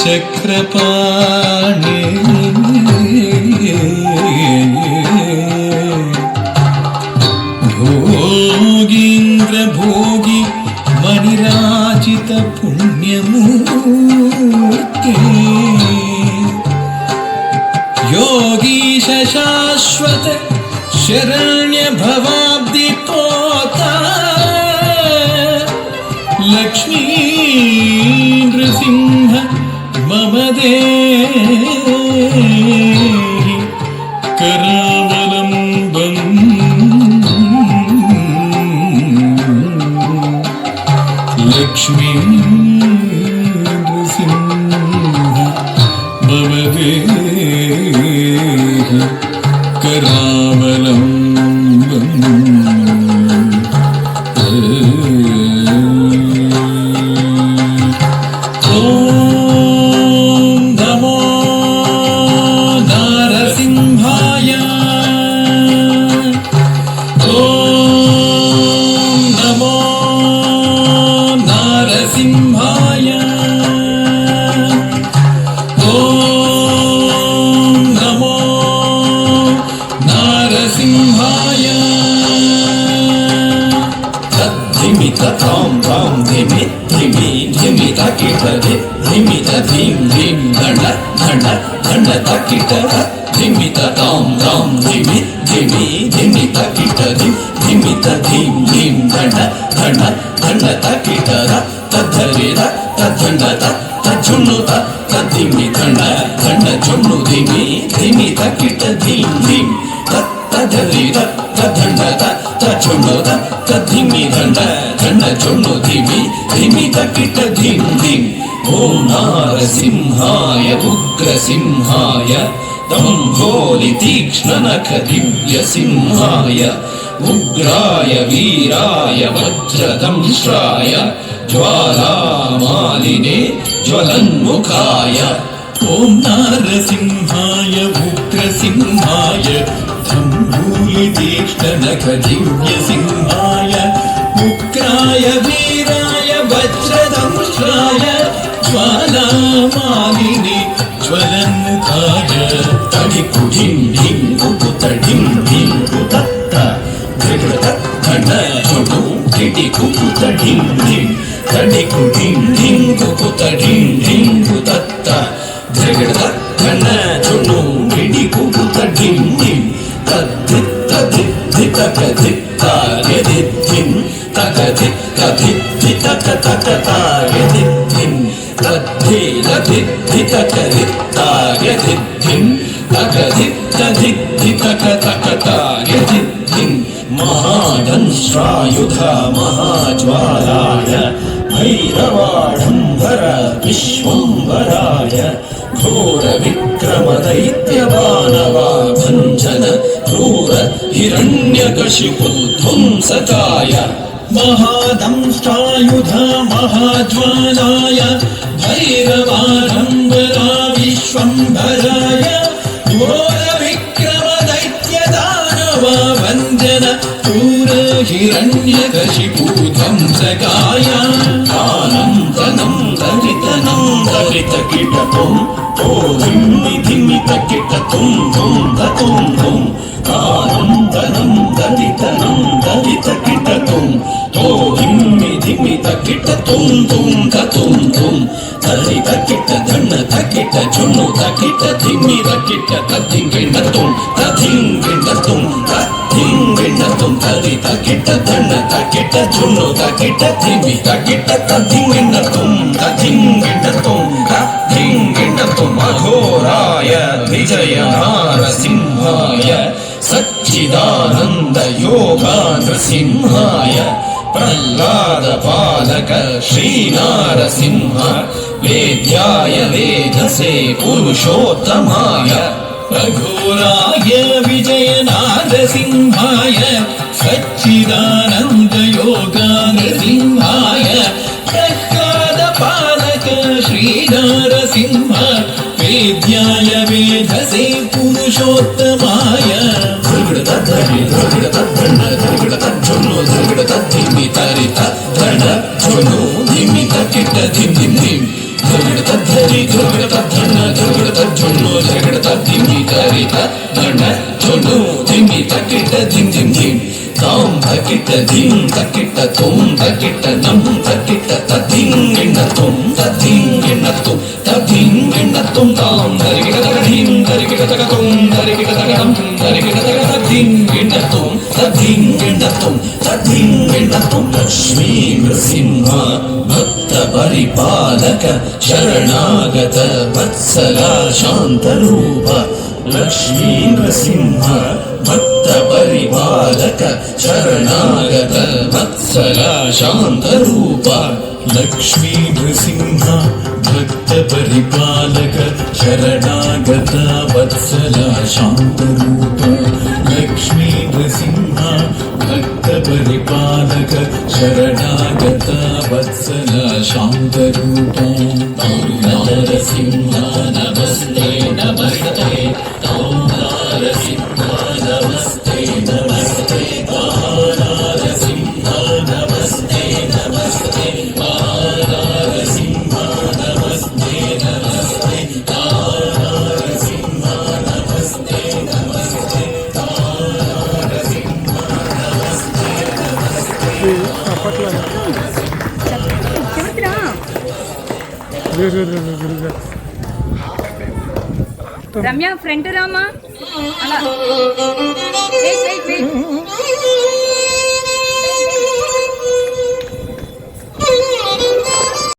चक्रपाणे भोगीन्द्र भोगी मणिराजित पुण्यमूर्ते योगीश शाश्वत शरण्य भवाब्दि पोता लक्ष्मी नृसिंह मम देहि करावलम्बम् लक्ष्मी नृसिंह मम देहि करावलम्बम् ओम नारसिंहाय उग्रसिंहाय दम्भोलि तीक्ष्णनख दिव्यसिंहाय उग्राय वीराय वज्रदंष्ट्राय ज्वालामालिने ज्वलन्मुखाय ओम नारसिंहाय उग्रसिंहाय दम्भोलि तीक्ष्णनख दिव्यसिंहाय उग्राय वीराय वज्रदंष्ट्राय ज्वालामालिने ज्वलन्मुखाय तडिकु ढिं ढिं कुकुत ढिं ढिं कुतत्त धृगृत धन झुडु टिटि कुकुत ढिं ढिं तडिकु ढिं ढिं कुकुत ढिं ढिं कुतत्त धृगृत धन झुडु टिटि कुकुत ढिं ढिं तद्धित् तद्धित् धितक धित्ताय धिद्धिं तकधित् कधित् धितक तकताय धिद्धिं तद्धि लधित् धितक धित्ताय धिद्धिं तकधित् कधित् धितक तकताय धिद्धिं महादंष्ट्रायुध महाज्वालाय भैरवाडम्बर विश्वम्भराय घोर विक्रम दैत्यवानवा भञ्जन क्रूर हिरण्यकशिपु ध्वंसकाय महादंष्ट्रायुध महाज्वालाय भैरवाडम्बरा विश्वम्भराय घोर विक्रम दैत्यदानवा भञ्जन क्रूर हिरण्यकशिपु ध्वंसकाय आनन्दनं दलितनं दलितकिटपुं ओ धिम्मि धिम्मि तकिटतुं धुं ततुं धुं आनन्दनं दलितनं दलितकिटतुं ओ धिम्मि धिम्मि तकिटतुं धुं ततुं धुं दलितकिट धन्न तकिट झुनु तकिट धिम्मि तकिट तद्धिङ्गिण्डतुं तद्धिङ्गिण्डतुं तद्धिङ्गिण्डतुं दलितकिट धन्न तकिट झुनु तकिट धिम्मि तकिट तद्धिङ्गिण्डतुं तद्धिङ्गिण्डतुं तद्धिङ्गिण्डतुं अघोराय विजय नारसिंहाय सच्चिदानन्द योगानृसिंहाय प्रह्लाद पालक श्रीनारसिंह वेद्याय वेधसे पुरुषोत्तमाय अघोराय विजय नारसिंहाय सच्चिदानन्द योगानृसिंहाय प्रह्लाद पालक श्रीनारसिंह वेद्याय वेधसे पुरुषोत्तमाय धृगृत धरि धृगृत धन धृगृत झुनु धृगृत धिमि तरित धन झुनु धिमि तकिट धिं धिं धिं धृगृत తద్ధరి దుర్గడ తద్ధన్న దుర్గడ తజ్జున్ను జగడ తద్దిమి తరిత దండ జున్ను దిమి తక్కిట దిం దిం దిం తాం తక్కిట దిం తక్కిట తుం తక్కిట నం తక్కిట తద్దింగిణ తుం తద్దింగిణ తుం తద్దింగిణ తుం తాం తరిగిట తగడిం తరిగిట తగతుం తరిగిట తగడం తరిగిట తగదింగిణ తుం తద్దింగిణ తుం తద్దింగిణ తుం లక్ష్మీ నృసింహ భక్త పరిపాలక శరణాగత వత్సల శాంతరూప లక్ష్మీ నృసింహ భక్త పరిపాలక శరణాగత వత్సల శాంతరూప లక్ష్మీ నృసింహ భక్త పరిపాలక శరణాగత వత్సల శాంతరూప లక్ష్మీ నృసింహ భక్త పరిపాలక శరణాగత వత్సల శాంతరూప నరసింహ నమస్తే నమస్తే నరసింహ నమస్తే నమస్తే నరసింహ నమస్తే నమస్తే నరసింహ నమస్తే నమస్తే నరసింహ నమస్తే నమస్తే రమ్య ఫ్రంట్ రామా అలా వెయిట్ వెయిట్ వెయిట్